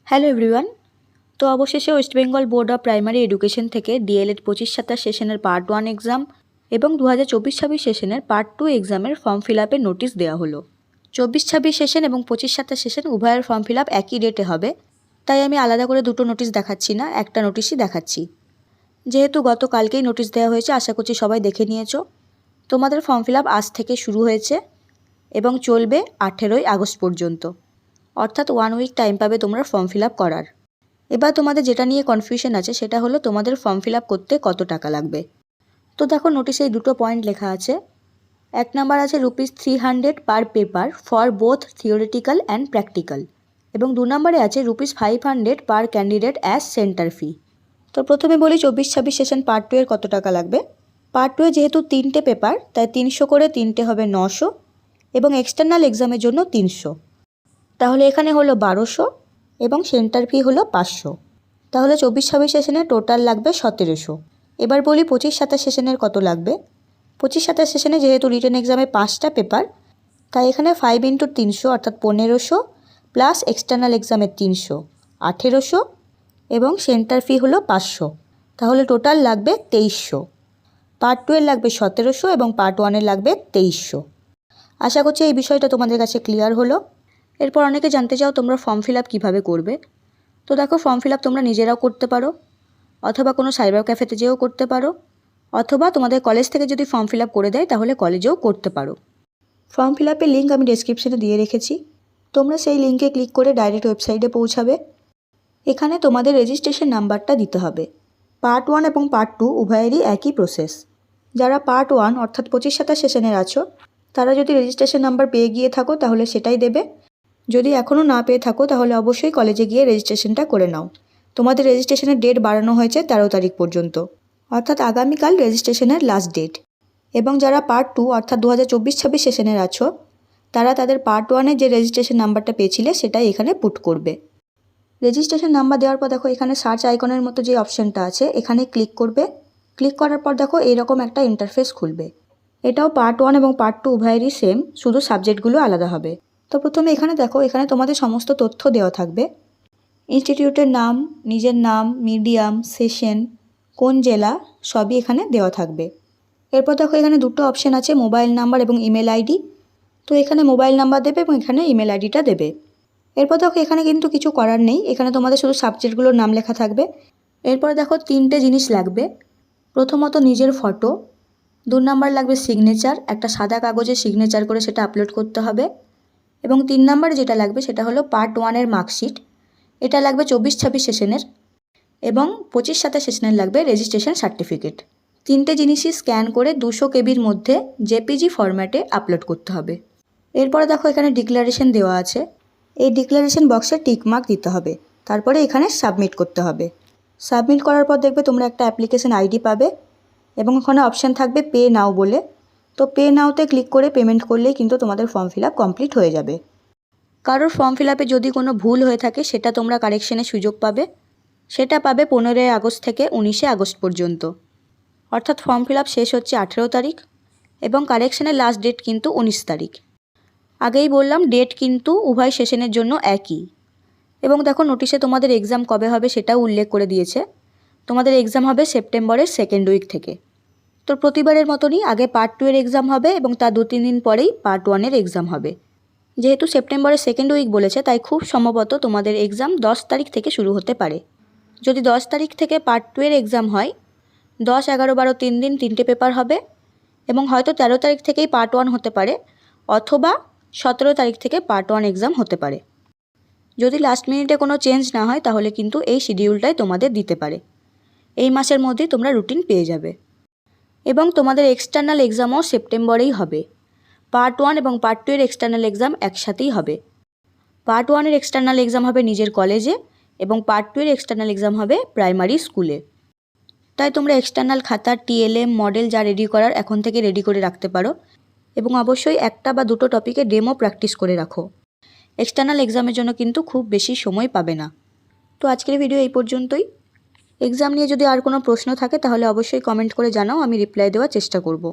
Hello everyone. তো অবশেষে West Bengal board of primary education থেকে ডিএলএড 25-27 সেশনের পার্ট 1 এক্সাম এবং 2024-26 সেশনের পার্ট 2 এক্সামের ফর্ম ফিল আপের নোটিশ দেওয়া হলো। 24-26 সেশন এবং 25-27 সেশন উভয়ের ফর্ম ফিল আপ একই ডেটে হবে, তাই আমি আলাদা করে দুটো নোটিশ দেখাচ্ছি না, একটা নোটিশই দেখাচ্ছি। যেহেতু গতকালকেই নোটিশ দেওয়া হয়েছে, আশা করছি সবাই দেখে নিয়েছো। তোমাদের ফর্ম ফিল আপ আজ থেকে শুরু হয়েছে এবং চলবে 18ই আগস্ট পর্যন্ত, অর্থাৎ 1 উইক টাইম পাবে তোমরা ফর্ম ফিল আপ করার। এবার তোমাদের যেটা নিয়ে কনফিউশন আছে সেটা হলো তোমাদের ফর্ম ফিল আপ করতে কত টাকা লাগবে। তো দেখো নোটিশে এই দুটো পয়েন্ট লেখা আছে। 1 নাম্বার আছে ₹300 per paper for both theoretical and practical, এবং 2 নম্বরে আছে ₹500 পার ক্যান্ডিডেট অ্যাজ সেন্টার ফি। তো প্রথমে বলি 24-26 সেশন পার্ট 2 এর কত টাকা লাগবে। পার্ট 2 এ যেহেতু 3টে পেপার, তাই 300 করে 3টে হবে 900, এবং এক্সটার্নাল এক্সামের জন্য 300। তাহলে এখানে হলো 1200 এবং সেন্টার ফি হলো 500। তাহলে 24-26 সেশনে টোটাল লাগবে 1700। এবার বলি 25-27 সেশনের কত লাগবে। 25-27 সেশনে যেহেতু রিটেন এক্সামে 5টা পেপার, তাই এখানে 5 × 300 অর্থাৎ 1500 প্লাস এক্সটার্নাল এক্সামের 300 1800 এবং সেন্টার ফি হলো 500। তাহলে টোটাল লাগবে 2300। পার্ট 2 এর লাগবে 1700 এবং পার্ট 1 এর লাগবে 2300। আশা করছি এই বিষয়টা তোমাদের কাছে ক্লিয়ার হলো। এরপর অনেকে জানতে চাও তোমরা ফর্ম ফিল আপ কীভাবে করবে। তো দেখো, ফর্ম ফিল আপ তোমরা নিজেরাও করতে পারো, অথবা কোনো সাইবার ক্যাফেতে যেও করতে পারো, অথবা তোমাদের কলেজ থেকে যদি ফর্ম ফিল আপ করে দেয় তাহলে কলেজেও করতে পারো। ফর্ম ফিল আপের লিঙ্ক আমি ডেসক্রিপশনে দিয়ে রেখেছি, তোমরা সেই লিঙ্কে ক্লিক করে ডাইরেক্ট ওয়েবসাইটে পৌঁছাবে। এখানে তোমাদের রেজিস্ট্রেশন নাম্বারটা দিতে হবে। পার্ট 1 এবং পার্ট 2 উভয়েরই একই প্রসেস। যারা পার্ট 1 অর্থাৎ 25-27 সেশনের আছো, তারা যদি রেজিস্ট্রেশন নাম্বার পেয়ে গিয়ে থাকো তাহলে সেটাই দেবে। যদি এখনও না পেয়ে থাকো তাহলে অবশ্যই কলেজে গিয়ে রেজিস্ট্রেশনটা করে নাও। তোমাদের রেজিস্ট্রেশনের ডেট বাড়ানো হয়েছে 13 তারিখ পর্যন্ত, অর্থাৎ আগামীকাল রেজিস্ট্রেশনের লাস্ট ডেট। এবং যারা পার্ট 2 অর্থাৎ 2024-26 সেশনের আছো, তারা তাদের পার্ট 1-এর যে রেজিস্ট্রেশন নাম্বারটা পেয়েছিলে সেটাই এখানে পুট করবে। রেজিস্ট্রেশন নাম্বার দেওয়ার পর দেখো এখানে সার্চ আইকনের মতো যে অপশানটা আছে এখানে ক্লিক করবে। ক্লিক করার পর দেখো এইরকম একটা ইন্টারফেস খুলবে। এটাও পার্ট 1 এবং পার্ট 2 উভয়েরই সেম, শুধু সাবজেক্টগুলো আলাদা হবে। তো প্রথমে এখানে দেখো, এখানে তোমাদের সমস্ত তথ্য দেওয়া থাকবে। ইনস্টিটিউটের নাম, নিজের নাম, মিডিয়াম, সেশন, কোন জেলা, সবই এখানে দেওয়া থাকবে। এরপর দেখো এখানে দুটো অপশান আছে, মোবাইল নাম্বার এবং ইমেল আইডি। তো এখানে মোবাইল নাম্বার দেবে এবং এখানে ইমেল আইডিটা দেবে। এরপর দেখো এখানে কিন্তু কিছু করার নেই, এখানে তোমাদের শুধু সাবজেক্টগুলোর নাম লেখা থাকবে। এরপর দেখো 3টে জিনিস লাগবে। প্রথমত নিজের ফটো, 2 নাম্বার লাগবে সিগনেচার, একটা সাদা কাগজে সিগনেচার করে সেটা আপলোড করতে হবে, এবং 3 নাম্বারে যেটা লাগবে সেটা হলো পার্ট 1-এর মার্কশিট। এটা লাগবে 24-26 সেশনের, এবং 25-27 সেশনের লাগবে রেজিস্ট্রেশন সার্টিফিকেট। 3টে জিনিসই স্ক্যান করে 200 কেবির মধ্যে জেপিজি ফরম্যাটে আপলোড করতে হবে। এরপরে দেখো এখানে ডিক্লারেশন দেওয়া আছে, এই ডিক্লারেশন বক্সে টিকমার্ক দিতে হবে, তারপরে এখানে সাবমিট করতে হবে। সাবমিট করার পর দেখবে তোমরা একটা অ্যাপ্লিকেশন আইডি পাবে এবং ওখানে অপশান থাকবে পে নাও বলে। তো পে নাওতে ক্লিক করে পেমেন্ট করলেই কিন্তু তোমাদের ফর্ম ফিল আপ কমপ্লিট হয়ে যাবে। কারোর ফর্ম ফিল আপে যদি কোনো ভুল হয়ে থাকে সেটা তোমরা কারেকশনের সুযোগ পাবে, সেটা পাবে 15 আগস্ট থেকে 19 আগস্ট পর্যন্ত। অর্থাৎ ফর্ম ফিল আপ শেষ হচ্ছে 18 তারিখ এবং কারেকশনের লাস্ট ডেট কিন্তু 19 তারিখ। আগেই বললাম ডেট কিন্তু উভয় সেশনের জন্য একই। এবং দেখো নোটিশে তোমাদের এক্সাম কবে হবে সেটাও উল্লেখ করে দিয়েছে। তোমাদের এক্সাম হবে সেপ্টেম্বরের 2nd উইক থেকে। তো প্রতিবারের মতনই আগে পার্ট 2 এর এক্সাম হবে এবং তার 2-3 দিন পরেই পার্ট 1-এর এক্সাম হবে। যেহেতু সেপ্টেম্বরের 2nd উইক বলেছে, তাই খুব সম্ভবত তোমাদের এক্সাম 10 তারিখ থেকে শুরু হতে পারে। যদি 10 তারিখ থেকে পার্ট 2 এর এক্সাম হয়, 10, 11, 12 3 দিন 3টে পেপার হবে, এবং হয়তো 13 তারিখ থেকেই পার্ট 1 হতে পারে, অথবা 17 তারিখ থেকে পার্ট 1 এক্সাম হতে পারে। যদি লাস্ট মিনিটে কোনো চেঞ্জ না হয় তাহলে কিন্তু এই শিডিউলটাই তোমাদের দিতে পারে। এই মাসের মধ্যেই তোমরা রুটিন পেয়ে যাবে। এবং তোমাদের এক্সটার্নাল এক্সামও সেপ্টেম্বরেই হবে। পার্ট 1 এবং পার্ট 2 এর এক্সটার্নাল এক্সাম একসাথেই হবে। পার্ট 1 এর এক্সটার্নাল এক্সাম হবে নিজের কলেজে এবং পার্ট 2 এর এক্সটার্নাল এক্সাম হবে প্রাইমারি স্কুলে। তাই তোমরা এক্সটার্নাল খাতা, টিএলএম, মডেল যা রেডি করার এখন থেকে রেডি করে রাখতে পারো, এবং অবশ্যই একটা বা দুটো টপিকে ডেমো প্র্যাকটিস করে রাখো। এক্সটার্নাল এক্সামের জন্য কিন্তু খুব বেশি সময় পাবে না। তো আজকের ভিডিও এই পর্যন্তই। এক্সাম নিয়ে যদি আর কোনো প্রশ্ন থাকে তাহলে অবশ্যই কমেন্ট করে জানাও, আমি রিপ্লাই দেওয়ার চেষ্টা করব।